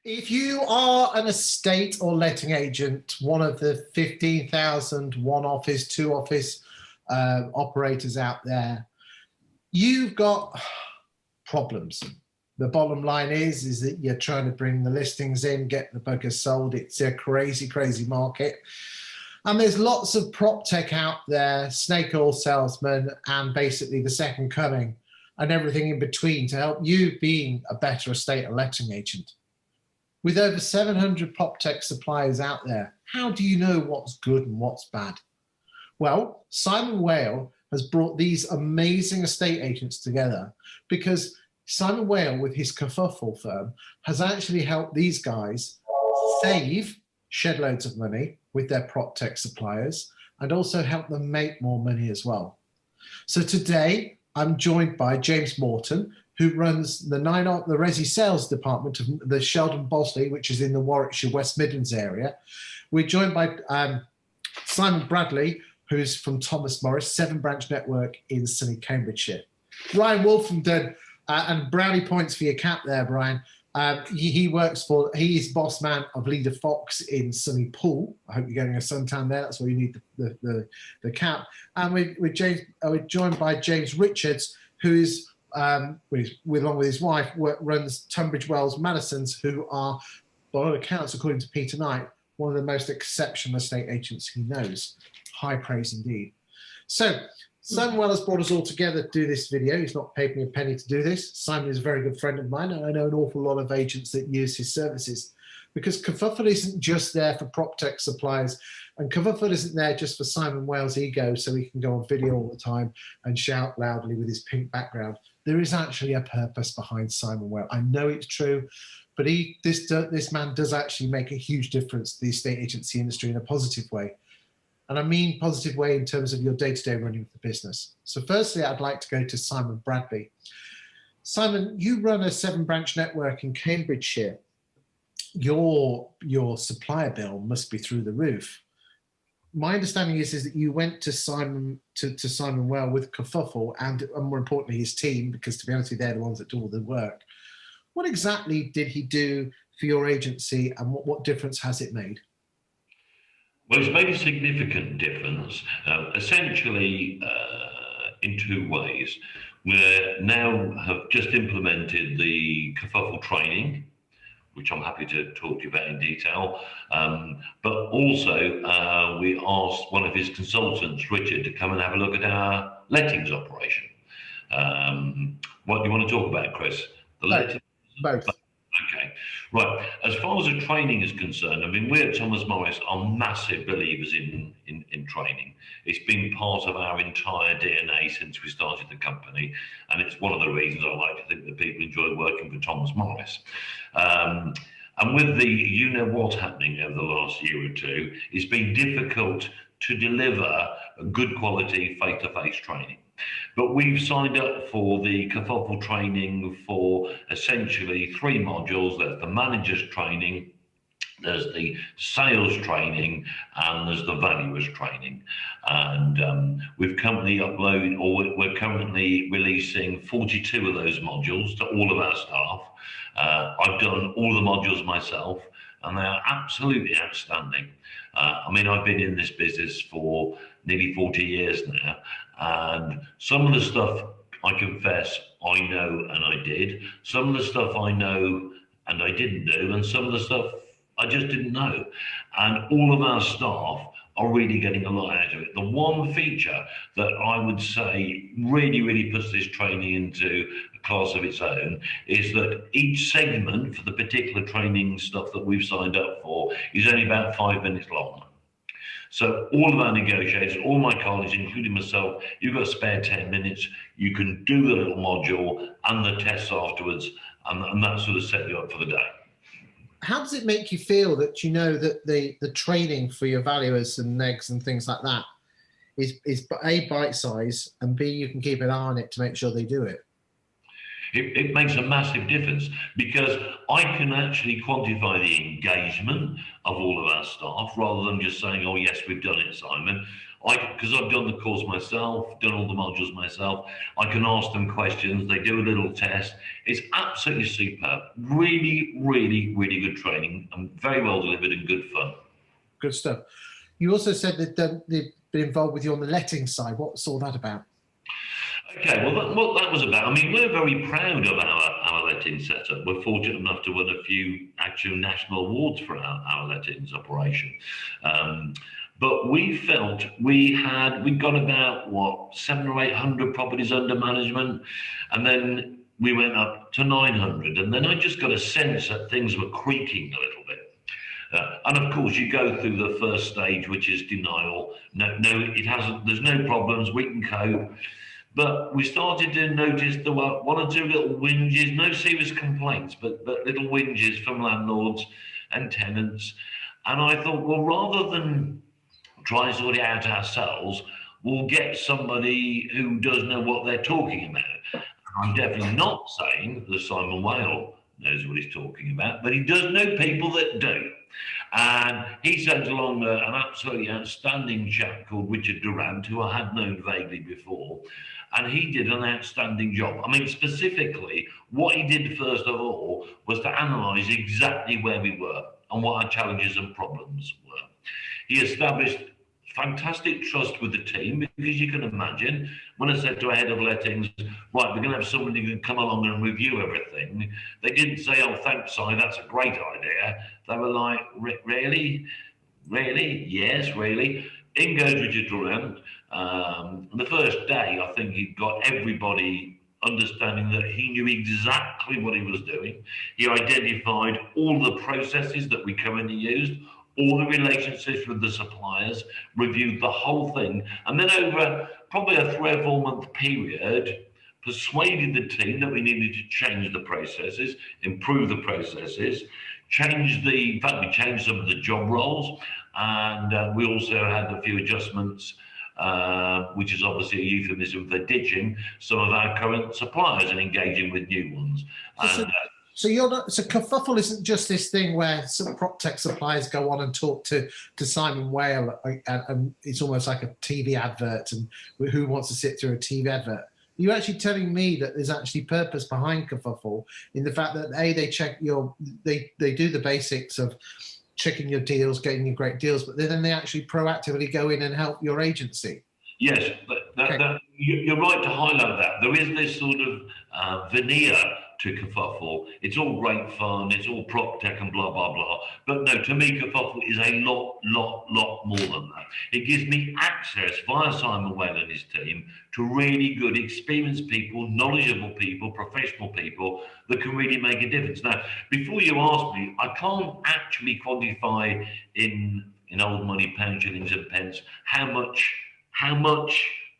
If you are an estate or letting agent, one of the 15,000 one office, two office operators out there, you've got problems. The bottom line is that you're trying to bring the listings in, get the buggers sold. It's a crazy, crazy market. And there's lots of prop tech out there, snake oil salesmen, and basically the second coming and everything in between to help you being a better estate or letting agent. With over 700 prop tech suppliers out there, how do you know what's good and what's bad? Well, Simon Whale has brought these amazing estate agents together because Simon Whale, with his Kerfuffle firm, has actually helped these guys shed loads of money with their prop tech suppliers and also help them make more money as well. So today, I'm joined by James Morton, who runs the Resi sales department of the Sheldon Bosley, which is in the Warwickshire West Midlands area. We're joined by Simon Bradley, who's from Thomas Morris, 7-branch network in sunny Cambridgeshire. Brian Wolfenden, and brownie points for your cap there, Brian. He is boss man of Leader Fox in sunny Poole. I hope you're getting a suntan there. That's why you need the cap. And we're joined by James Richards, who is along with his wife, runs Tunbridge Wells Madisons, who are, by all accounts, according to Peter Knight, one of the most exceptional estate agents he knows. High praise indeed. So Simon Whale has brought us all together to do this video. He's not paid me a penny to do this. Simon is a very good friend of mine, and I know an awful lot of agents that use his services, because Kerfuffle isn't just there for prop tech suppliers, and Kerfuffle isn't there just for Simon Whale's ego so he can go on video all the time and shout loudly with his pink background. There is actually a purpose behind Simon Whale. I know it's true, but this man does actually make a huge difference to the estate agency industry in a positive way. And I mean positive way in terms of your day-to-day running of the business. So firstly, I'd like to go to Simon Bradley. Simon, you run a 7-branch network in Cambridgeshire. Your supplier bill must be through the roof. My understanding is that you went to Simon Whale with Kerfuffle and more importantly his team, because to be honest, they're the ones that do all the work. What exactly did he do for your agency, and what difference has it made? Well, it's made a significant difference, essentially in two ways. We now have just implemented the Kerfuffle training, which I'm happy to talk to you about in detail. But also, we asked one of his consultants, Richard, to come and have a look at our lettings operation. What do you want to talk about, Chris? The lettings? Both. Okay, right. As far as the training is concerned, I mean, we at Thomas Morris are massive believers in training. It's been part of our entire DNA since we started the company, and it's one of the reasons I like to think that people enjoy working for Thomas Morris. And with the you-know-what happening over the last year or two, it's been difficult to deliver a good quality face-to-face training. But we've signed up for the Kerfuffle training for essentially 3 modules. There's the manager's training, there's the sales training, and there's the valuers training. And we're currently releasing 42 of those modules to all of our staff. I've done all the modules myself, and they are absolutely outstanding. I mean, I've been in this business for nearly 40 years now, and some of the stuff, I confess, I know and I did. Some of the stuff I know and I didn't do, and some of the stuff I just didn't know. And all of our staff are really getting a lot out of it. The one feature that I would say really, really puts this training into a class of its own is that each segment for the particular training stuff that we've signed up for is only about 5 minutes long. So all of our negotiators, all my colleagues, including myself, you've got a spare 10 minutes, you can do the little module and the tests afterwards, and that sort of set you up for the day. How does it make you feel that you know that the training for your valuers and negs and things like that is A, bite size, and B, you can keep an eye on it to make sure they do it? It makes a massive difference because I can actually quantify the engagement of all of our staff rather than just saying, oh, yes, we've done it, Simon. because I've done the course myself, done all the modules myself, I can ask them questions. They do a little test. It's absolutely superb. Really, really, really good training and very well delivered and good fun. Good stuff. You also said that they've been involved with you on the letting side. What's all that about? Okay, well, what that was about, I mean, we're very proud of our letting setup. We're fortunate enough to win a few actual national awards for our lettings operation. But we felt we'd got about, what, 700 or 800 properties under management, and then we went up to 900. And then I just got a sense that things were creaking a little bit. And of course, you go through the first stage, which is denial. No, it hasn't, there's no problems, we can cope. But we started to notice there were one or two little whinges, no serious complaints, but little whinges from landlords and tenants. And I thought, well, rather than try and sort it out ourselves, we'll get somebody who does know what they're talking about. I'm definitely not saying that Simon Whale knows what he's talking about, but he does know people that do. And he sent along an absolutely outstanding chap called Richard Durant, who I had known vaguely before, and he did an outstanding job. I mean, specifically, what he did first of all was to analyse exactly where we were and what our challenges and problems were. He established fantastic trust with the team, because you can imagine when I said to a head of lettings, right, we're going to have somebody who can come along and review everything. They didn't say, oh, thanks, Si, that's a great idea. They were like, really? Really? Yes, really. In goes Richard Durant. The first day, I think he got everybody understanding that he knew exactly what he was doing. He identified all the processes that we currently used, all the relationships with the suppliers, reviewed the whole thing, and then over probably a 3 or 4 month period, persuaded the team that we needed to change the processes, improve the processes, in fact, we changed some of the job roles, and we also had a few adjustments, which is obviously a euphemism for ditching some of our current suppliers and engaging with new ones. So Kerfuffle isn't just this thing where some prop tech suppliers go on and talk to Simon Whale, and it's almost like a TV advert, and who wants to sit through a TV advert. You're actually telling me that there's actually purpose behind Kerfuffle in the fact that they check they do the basics of checking your deals, getting your great deals, but then they actually proactively go in and help your agency. Yes, you're right to highlight that. There is this sort of veneer to Kerfuffle. It's all great fun, it's all prop tech and blah, blah, blah. But no, to me, Kerfuffle is a lot more than that. It gives me access via Simon Whale and his team to really good, experienced people, knowledgeable people, professional people that can really make a difference. Now, before you ask me, I can't actually quantify in old money, pounds, shillings and pence, how much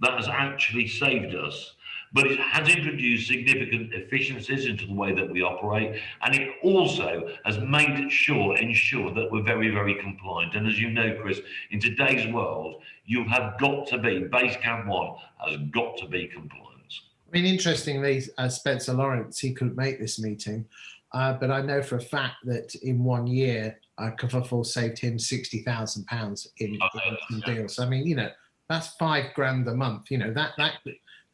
that has actually saved us. But it has introduced significant efficiencies into the way that we operate, and it also has ensured that we're very, very compliant. And as you know, Chris, in today's world, you have got to be, base camp one has got to be compliance. I mean, interestingly, Spencer Lawrence, he couldn't make this meeting, but I know for a fact that in 1 year, Kerfuffle saved him £60,000 in deals. I mean, that's £5,000 a month.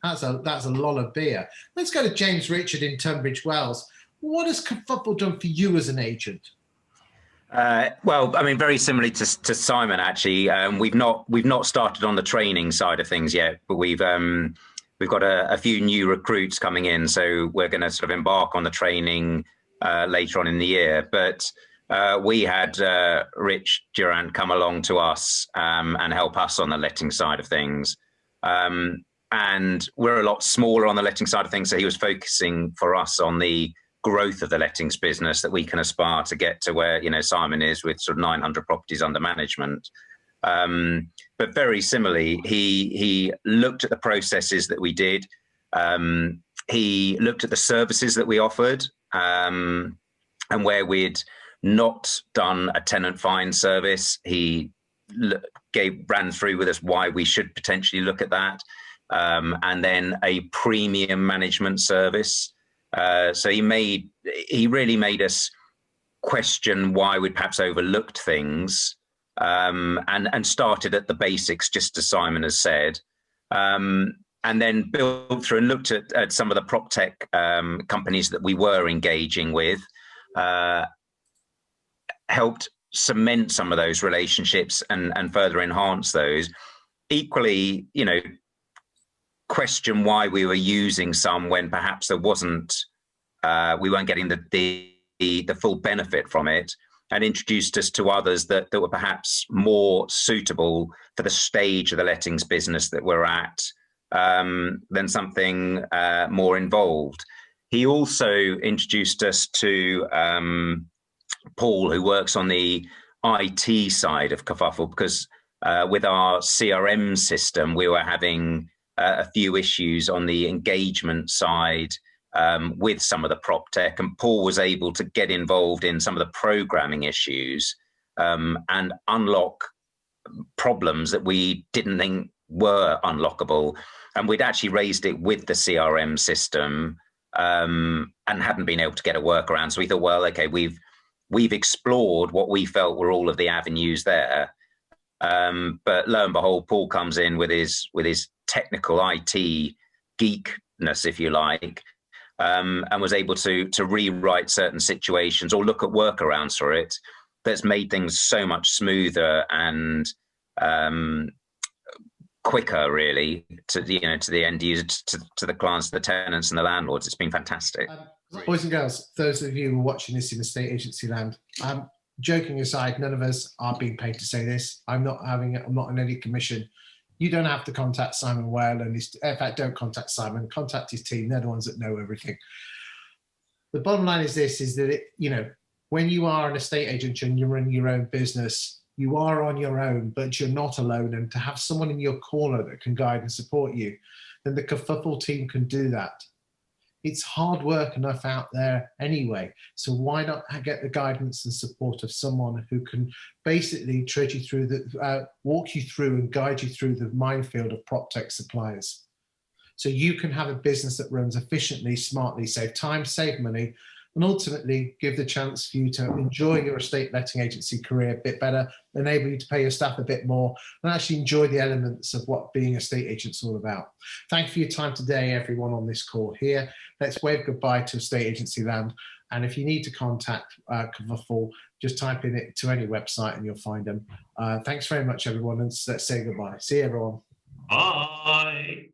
That's a lot of beer. Let's go to James Richard in Tunbridge Wells. What has Kerfuffle done for you as an agent? Well, I mean, very similarly to Simon, actually. We've not started on the training side of things yet, but we've got a few new recruits coming in, so we're going to sort of embark on the training later on in the year. But we had Rich Durant come along to us and help us on the letting side of things. And we're a lot smaller on the letting side of things, so he was focusing for us on the growth of the lettings business that we can aspire to get to where Simon is with sort of 900 properties under management. But very similarly, he looked at the processes that we did. He looked at the services that we offered, and where we'd not done a tenant fine service, he ran through with us why we should potentially look at that. And then a premium management service. So he really made us question why we'd perhaps overlooked things and started at the basics, just as Simon has said, and then built through and looked at some of the prop tech companies that we were engaging with, helped cement some of those relationships and further enhance those. Equally, you know, question why we were using some when perhaps there wasn't, we weren't getting the full benefit from it, and introduced us to others that were perhaps more suitable for the stage of the lettings business that we're at, than something more involved. He also introduced us to Paul, who works on the IT side of Kerfuffle, because with our CRM system, we were having a few issues on the engagement side with some of the prop tech, and Paul was able to get involved in some of the programming issues and unlock problems that we didn't think were unlockable. And we'd actually raised it with the CRM system and hadn't been able to get a workaround. So we thought, well, okay, we've explored what we felt were all of the avenues there. But lo and behold, Paul comes in with his technical IT geekness, if you like, and was able to rewrite certain situations or look at workarounds for it. That's made things so much smoother and quicker, really, to the end user, to the clients, the tenants, and the landlords. It's been fantastic. Boys and girls, those of you who are watching this in estate agency land, joking aside, none of us are being paid to say this. I'm not on any commission. You don't have to contact Simon Whale, and in fact, don't contact Simon. Contact his team. They're the ones that know everything. The bottom line is this: is that when you are an estate agent and you're running your own business, you are on your own, but you're not alone. And to have someone in your corner that can guide and support you, then the Kerfuffle team can do that. It's hard work enough out there anyway. So why not get the guidance and support of someone who can basically tread you through walk you through and guide you through the minefield of prop tech suppliers. So you can have a business that runs efficiently, smartly, save time, save money, and ultimately give the chance for you to enjoy your estate letting agency career a bit better, enable you to pay your staff a bit more, and actually enjoy the elements of what being a estate agent's all about. Thank you for your time today, everyone on this call here. Let's wave goodbye to estate agency land. And if you need to contact Kerfuffle, just type in it to any website and you'll find them. Thanks very much, everyone, and let's say goodbye. See you, everyone. Bye.